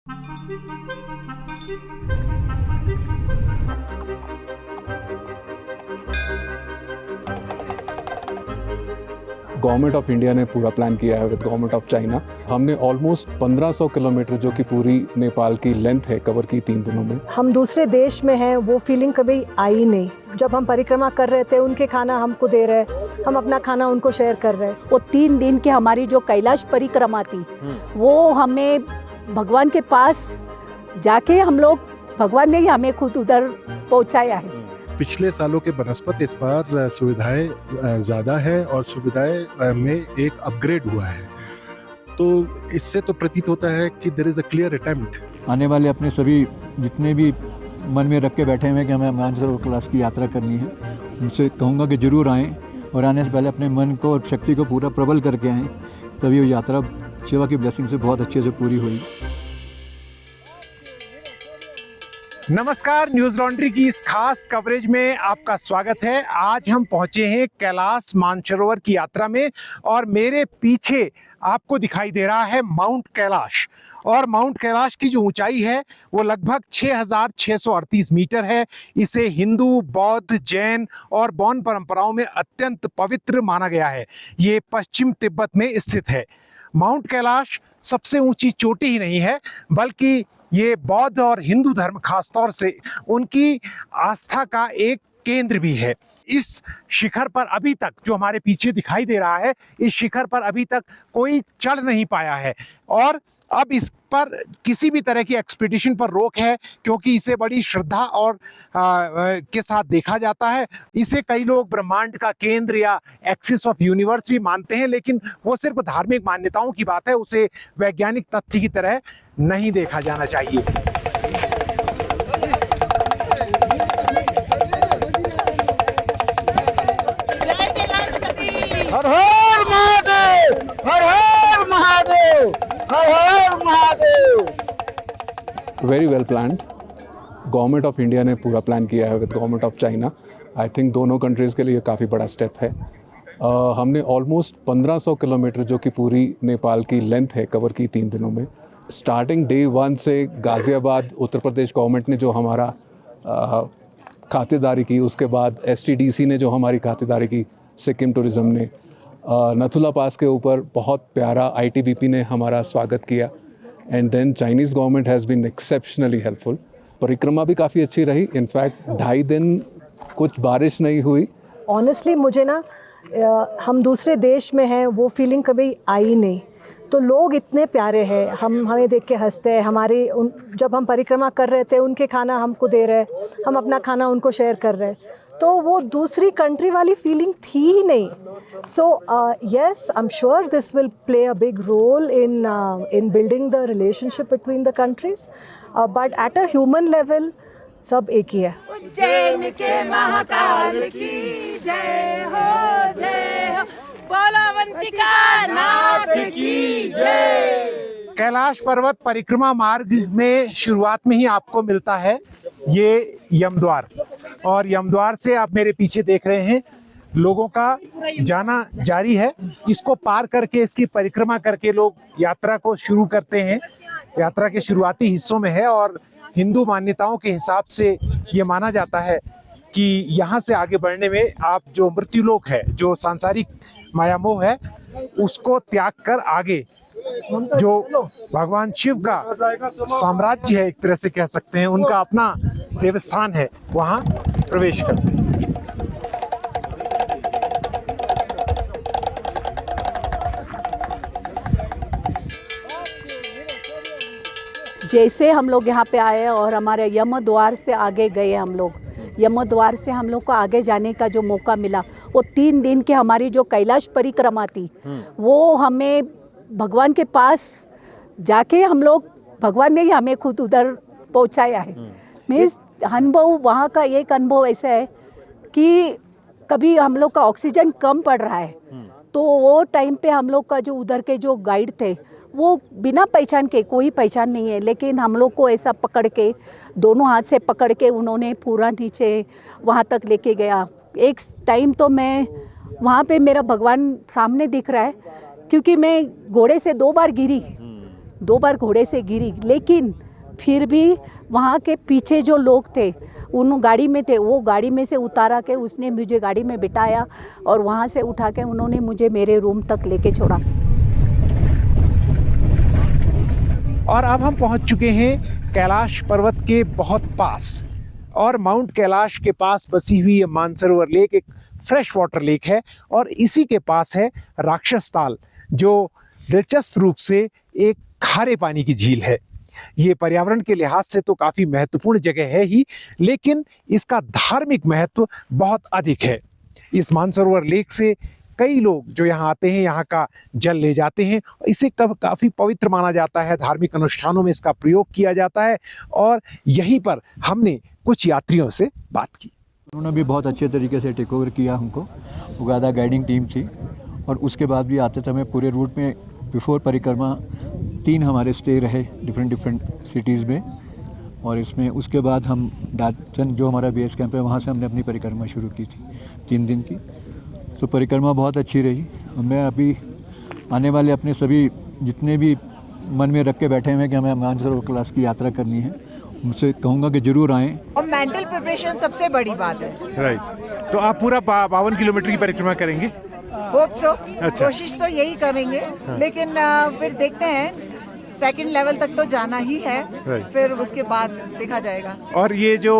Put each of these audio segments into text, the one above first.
Government of India ने पूरा plan किया है विद गवर्नमेंट ऑफ चाइना। हमने ऑलमोस्ट 1500 किलोमीटर जो कि पूरी नेपाल की लेंथ है कवर की 3 दिनों में। हम दूसरे देश में हैं वो फीलिंग कभी आई नहीं। जब हम परिक्रमा कर रहे थे उनके खाना हमको दे रहे, हम अपना खाना उनको शेयर कर रहे। वो 3 दिन की हमारी जो कैलाश परिक्रमा थी वो हमें भगवान के पास जाके हम लोग, भगवान ने ही हमें खुद उधर पहुंचाया है। पिछले सालों के बनस्पत इस बार सुविधाएं ज़्यादा है और सुविधाएं में एक अपग्रेड हुआ है, तो इससे तो प्रतीत होता है कि there is a clear attempt. आने वाले अपने सभी जितने भी मन में रख के बैठे हुए हैं कि हमें मानसरोवर कैलाश की यात्रा करनी है, उनसे कहूँगा कि ज़रूर आएँ और आने से पहले अपने मन को और शक्ति को पूरा प्रबल करके आएँ, तभी वो यात्रा शिवा की ब्लेसिंग से बहुत अच्छे से पूरी हुई। नमस्कार, न्यूज़ लॉन्ड्री की इस खास कवरेज में आपका स्वागत है। आज हम पहुंचे हैं कैलाश मानसरोवर की यात्रा में और मेरे पीछे आपको दिखाई दे रहा है माउंट कैलाश। और माउंट कैलाश की जो ऊंचाई है वो लगभग 6638 मीटर है। इसे हिंदू, बौद्ध, जैन और बौन परंपराओं में अत्यंत पवित्र माना गया है। ये पश्चिम तिब्बत में स्थित है। माउंट कैलाश सबसे ऊंची चोटी ही नहीं है, बल्कि ये बौद्ध और हिंदू धर्म खास तौर से उनकी आस्था का एक केंद्र भी है। इस शिखर पर अभी तक, जो हमारे पीछे दिखाई दे रहा है, इस शिखर पर अभी तक कोई चढ़ नहीं पाया है और अब इस पर किसी भी तरह की एक्सपीडिशन पर रोक है, क्योंकि इसे बड़ी श्रद्धा और के साथ देखा जाता है। इसे कई लोग ब्रह्मांड का केंद्र या एक्सिस ऑफ यूनिवर्स भी मानते हैं, लेकिन वो सिर्फ धार्मिक मान्यताओं की बात है, उसे वैज्ञानिक तथ्य की तरह नहीं देखा जाना चाहिए। हर हर महादेव, हर हर महादेव, हर हर Mahadev. Very well planned. Government of India ने पूरा प्लान किया है with government of China. I think दोनों कंट्रीज़ के लिए काफ़ी बड़ा स्टेप है। हमने ऑलमोस्ट 1500 किलोमीटर जो कि पूरी नेपाल की लेंथ है कवर की 3 दिनों में। स्टार्टिंग डे 1 से गाज़ियाबाद उत्तर प्रदेश गवर्नमेंट ने जो हमारा खातिरदारी की, उसके बाद STDC ने जो हमारी खातिरदारी की, सिक्किम टूरिज़्म ने नथुला पास के ऊपर बहुत प्यारा ITBP ने हमारा स्वागत किया। And then Chinese government has been exceptionally helpful. परिक्रमा भी काफ़ी अच्छी रही। इनफैक्ट 2.5 दिन कुछ बारिश नहीं हुई। ऑनेस्टली मुझे ना हम दूसरे देश में हैं वो फीलिंग कभी आई नहीं। तो लोग इतने प्यारे हैं, हमें देख के हंसते हैं। जब हम परिक्रमा कर रहे थे उनके खाना हमको दे रहे, हम अपना खाना उनको शेयर कर रहे, तो वो दूसरी कंट्री वाली फीलिंग थी ही नहीं। So yes, I am sure this will play a big role in building the relationship between the countries, but at a human level सब एक ही है। उज्जैन के महाकाल की जय हो, जय हो, बोलावंतिका नाथ की जय। कैलाश पर्वत परिक्रमा मार्ग में शुरुआत में ही आपको मिलता है ये यमद्वार, और यमद्वार से आप मेरे पीछे देख रहे हैं लोगों का जाना जारी है। इसको पार करके, इसकी परिक्रमा करके लोग यात्रा को शुरू करते हैं। यात्रा के शुरुआती हिस्सों में है और हिंदू मान्यताओं के हिसाब से ये माना जाता है कि यहाँ से आगे बढ़ने में आप जो मृत्युलोक है, जो सांसारिक मायामोह है, उसको त्याग कर आगे जो भगवान शिव का साम्राज्य है, एक तरह से कह सकते हैं, उनका अपना देवस्थान है, वहाँ प्रवेश करते हैं। जैसे हम लोग यहाँ पे आए और हमारे यम द्वार से आगे गए, हम लोग यम द्वार से हम लोग को आगे जाने का जो मौका मिला, वो 3 दिन की हमारी जो कैलाश परिक्रमा थी वो हमें भगवान के पास जाके हम लोग, भगवान ने ही हमें खुद उधर पहुंचाया है। मीन्स अनुभव, वहाँ का एक अनुभव ऐसा है कि कभी हम लोग का ऑक्सीजन कम पड़ रहा है, तो वो टाइम पे हम लोग का जो उधर के जो गाइड थे वो बिना पहचान के, कोई पहचान नहीं है, लेकिन हम लोग को ऐसा पकड़ के, दोनों हाथ से पकड़ के उन्होंने पूरा नीचे वहाँ तक लेके गया। एक टाइम तो मैं वहाँ पे, मेरा भगवान सामने दिख रहा है, क्योंकि मैं घोड़े से 2 बार गिरी, 2 बार घोड़े से गिरी, लेकिन फिर भी वहाँ के पीछे जो लोग थे उन गाड़ी में थे, वो गाड़ी में से उतारा के उसने मुझे गाड़ी में बिठाया और वहाँ से उठा के उन्होंने मुझे मेरे रूम तक लेके छोड़ा। और अब हम पहुंच चुके हैं कैलाश पर्वत के बहुत पास, और माउंट कैलाश के पास बसी हुई ये मानसरोवर लेक एक फ्रेश वाटर लेक है, और इसी के पास है राक्षस ताल, जो दिलचस्प रूप से एक खारे पानी की झील है। ये पर्यावरण के लिहाज से तो काफ़ी महत्वपूर्ण जगह है ही, लेकिन इसका धार्मिक महत्व बहुत अधिक है। इस मानसरोवर लेक से कई लोग जो यहाँ आते हैं यहाँ का जल ले जाते हैं। इसे काफ़ी पवित्र माना जाता है, धार्मिक अनुष्ठानों में इसका प्रयोग किया जाता है, और यहीं पर हमने कुछ यात्रियों से बात की। उन्होंने भी बहुत अच्छे तरीके से टेक ओवर किया हमको। उगादा गाइडिंग टीम थी, और उसके बाद भी आते समय पूरे रूट में बिफोर परिक्रमा 3 हमारे स्टे रहे डिफरेंट सिटीज़ में, और इसमें उसके बाद हम डाचन जो हमारा बेस कैंप है वहाँ से हमने अपनी परिक्रमा शुरू की थी 3 दिन की। तो परिक्रमा बहुत अच्छी रही। मैं अभी आने वाले अपने सभी जितने भी मन में रख के बैठे हुए हैं कि हमें मानसरोवर क्लास की यात्रा करनी है, उनसे कहूँगा कि ज़रूर आएँ। और मेंटल प्रिपरेशन सबसे बड़ी बात है। राइट, तो आप पूरा 52 किलोमीटर की परिक्रमा करेंगे? Hope so. अच्छा। कोशिश तो यही करेंगे, लेकिन फिर देखते हैं, सेकंड लेवल तक तो जाना ही है, फिर उसके बाद देखा जाएगा। और ये जो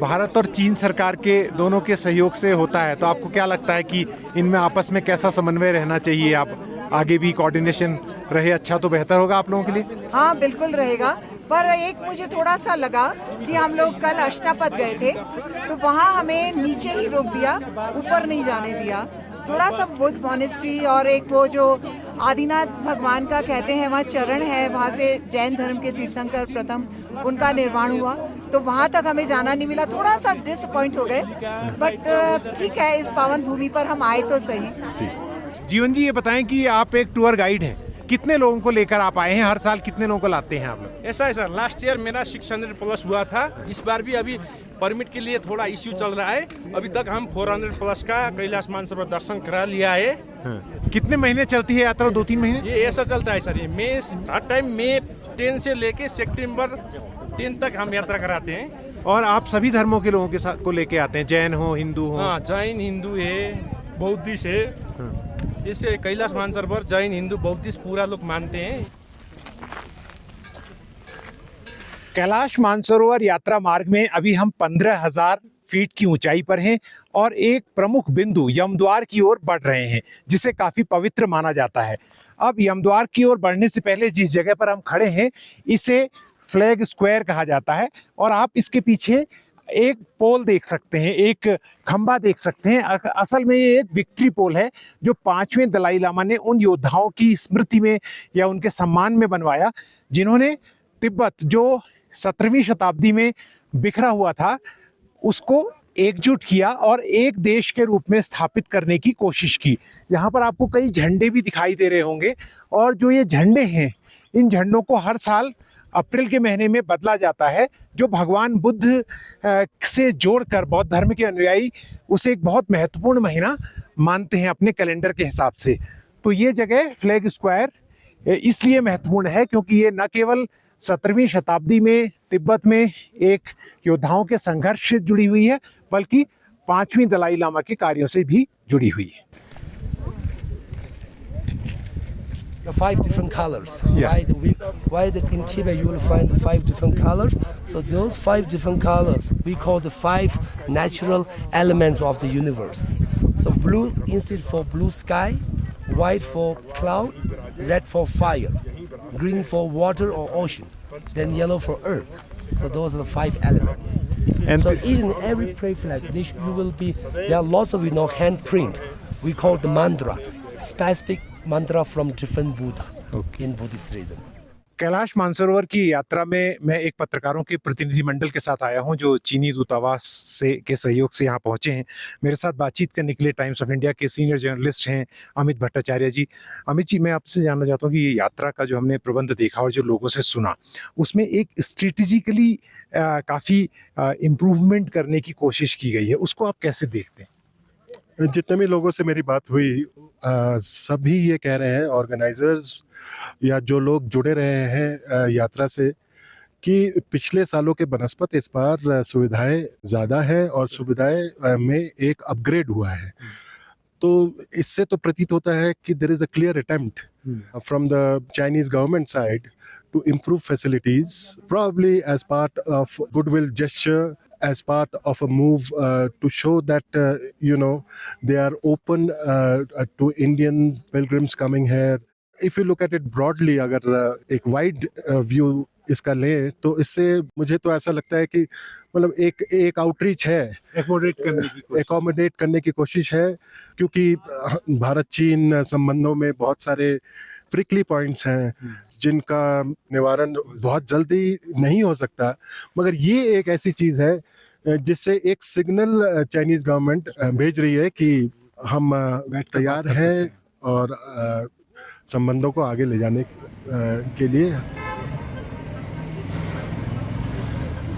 भारत और चीन सरकार के दोनों के सहयोग से होता है, तो आपको क्या लगता है कि इनमें आपस में कैसा समन्वय रहना चाहिए? आप आगे भी कोऑर्डिनेशन रहे अच्छा तो बेहतर होगा आप लोगों के लिए? हाँ बिल्कुल रहेगा, पर एक मुझे थोड़ा सा लगा कि हम लोग कल अष्टापद गए थे, तो वहाँ हमें नीचे ही रोक दिया, ऊपर नहीं जाने दिया। थोड़ा सा बुद्ध मॉनेस्ट्री और एक वो जो आदिनाथ भगवान का कहते हैं वहाँ चरण है, वहाँ से जैन धर्म के तीर्थंकर प्रथम उनका निर्माण हुआ, तो वहाँ तक हमें जाना नहीं मिला। थोड़ा सा डिसअपॉइंट हो गए, बट ठीक है, इस पावन भूमि पर हम आए तो सही। जीवन जी, ये बताएं कि आप एक टूर गाइड हैं, कितने लोगों को लेकर आप आए हैं? हर साल कितने लोगों को लाते हैं आप लोग? ऐसा है सर, लास्ट ईयर मेरा 600 प्लस हुआ था। इस बार भी अभी परमिट के लिए थोड़ा इश्यू चल रहा है। अभी तक हम 400 प्लस का कैलाश मानसरोवर दर्शन करा लिया है। कितने महीने चलती है यात्रा? 2-3 महीने? ये ऐसा चलता है सर, ये मई हर टाइम मई 10 से लेके सितंबर 10 तक हम यात्रा कराते हैं। और आप सभी धर्मों के लोगों के साथ को लेके आते हैं, जैन हो, हिंदू हो? हाँ, जैन हिंदू है, बौद्धिस्ट है। इसे कैलाश मानसरोवर जैन हिंदू बौद्धिस्ट पूरा लोग मानते हैं। कैलाश मानसरोवर यात्रा मार्ग में अभी हम 15,000 फीट की ऊंचाई पर हैं, और एक प्रमुख बिंदु यमद्वार की ओर बढ़ रहे हैं, जिसे काफी पवित्र माना जाता है। अब यमद्वार की ओर बढ़ने से पहले जिस जगह पर हम खड़े हैं, इसे फ्लैग स्क्वायर कहा जाता है, और आप इसके पीछे एक पोल देख सकते हैं, एक खंबा देख सकते हैं। असल में ये एक विक्ट्री पोल है, जो 5वें दलाई लामा ने उन योद्धाओं की स्मृति में या उनके सम्मान में बनवाया, जिन्होंने तिब्बत जो 17वीं शताब्दी में बिखरा हुआ था, उसको एकजुट किया और एक देश के रूप में स्थापित करने की कोशिश की। यहाँ पर आपको कई झंडे भी दिखाई दे रहे होंगे, और जो ये झंडे हैं, इन झंडों को हर साल अप्रैल के महीने में बदला जाता है, जो भगवान बुद्ध से जोड़कर बौद्ध धर्म के अनुयायी उसे एक बहुत महत्वपूर्ण महीना मानते हैं अपने कैलेंडर के हिसाब से। तो ये जगह फ्लैग स्क्वायर इसलिए महत्वपूर्ण है क्योंकि ये न केवल 17वीं शताब्दी में तिब्बत में एक योद्धाओं के संघर्ष से जुड़ी हुई है, बल्कि 5वीं दलाई लामा के कार्यों से भी जुड़ी हुई है। The 5 different colors. Yeah. Why that in Tibet you will find the 5 different colors? So those 5 different colors we call the 5 natural elements of the universe. So blue instead for blue sky, white for cloud, red for fire, green for water or ocean, then yellow for earth. So those are the 5 elements. And so each and every prayer flag, you will be, there are lots of handprint. We call the mantra, specific mantra from different Buddha in Buddhist reason. Kailash Mansarovar की यात्रा में मैं एक पत्रकारों के प्रतिनिधि मंडल के साथ आया हूं, जो चीनी दूतावास से के सहयोग से यहाँ पहुंचे हैं। मेरे साथ बातचीत करने के लिए टाइम्स ऑफ इंडिया के सीनियर जर्नलिस्ट हैं अमित भट्टाचार्य जी। अमित जी, मैं आपसे जानना चाहता हूं कि ये यात्रा का जो हमने प्रबंध देखा और जो लोगों से सुना, उसमें एक स्ट्रेटेजिकली काफ़ी इम्प्रूवमेंट करने की कोशिश की गई है, उसको आप कैसे देखते हैं? जितने भी लोगों से मेरी बात हुई सभी ये कह रहे हैं, ऑर्गेनाइजर्स या जो लोग जुड़े रहे हैं यात्रा से, कि पिछले सालों के बनस्पत इस बार सुविधाएं ज़्यादा है और सुविधाएं में एक अपग्रेड हुआ है। तो इससे तो प्रतीत होता है कि there is a clear attempt from the Chinese government side to improve facilities, probably as part of goodwill gesture, as part of a move to show that they are open to Indian pilgrims coming here. If you look at it broadly, अगर एक wide view इसका लें तो इससे मुझे तो ऐसा लगता है कि मतलब एक आउटरीच है, एकोमोडेट करने की कोशिश है, क्योंकि भारत चीन संबंधों में बहुत सारे प्रिकली पॉइंट्स हैं जिनका निवारण बहुत जल्दी नहीं हो सकता, मगर ये एक ऐसी चीज़ है जिससे एक सिग्नल चाइनीज़ गवर्नमेंट भेज रही है कि हम तैयार हैं और संबंधों को आगे ले जाने के लिए।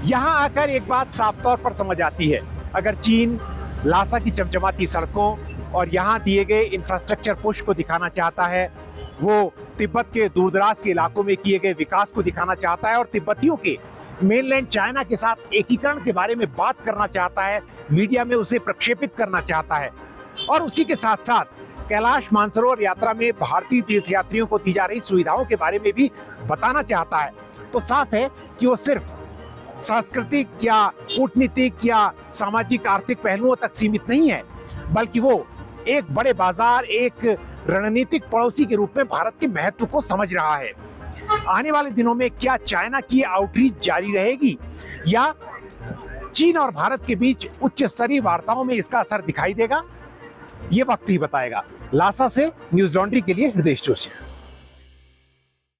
यहाँ आकर एक बात साफ तौर पर समझ आती है, अगर चीन लासा की चमचमाती सड़कों और यहाँ दिए गए इंफ्रास्ट्रक्चर पुश को दिखाना चाहता है, वो तिब्बत के दूरदराज के इलाकों में किए गए विकास को दिखाना चाहता है और तिब्बतियों के मेनलैंड चाइना के साथ एकीकरण के बारे में बात करना चाहता है, मीडिया में उसे प्रक्षेपित करना चाहता है, और उसी के साथ साथ कैलाश मानसरोवर यात्रा में भारतीय तीर्थयात्रियों को दी जा रही सुविधाओं के बारे में भी बताना चाहता है, तो साफ है कि वो सिर्फ सांस्कृतिक या कूटनीतिक या सामाजिक आर्थिक पहलुओं तक सीमित नहीं है, बल्कि वो एक बड़े बाजार, एक रणनीतिक पड़ोसी के रूप में भारत के महत्व को समझ रहा है। आने वाले दिनों में क्या चाइना की आउटरीच जारी रहेगी या चीन और भारत के बीच उच्च स्तरीय वार्ताओं में इसका असर दिखाई देगा, ये वक्त ही बताएगा। लासा से न्यूज़ लॉन्ड्री के लिए हृदय जोशी।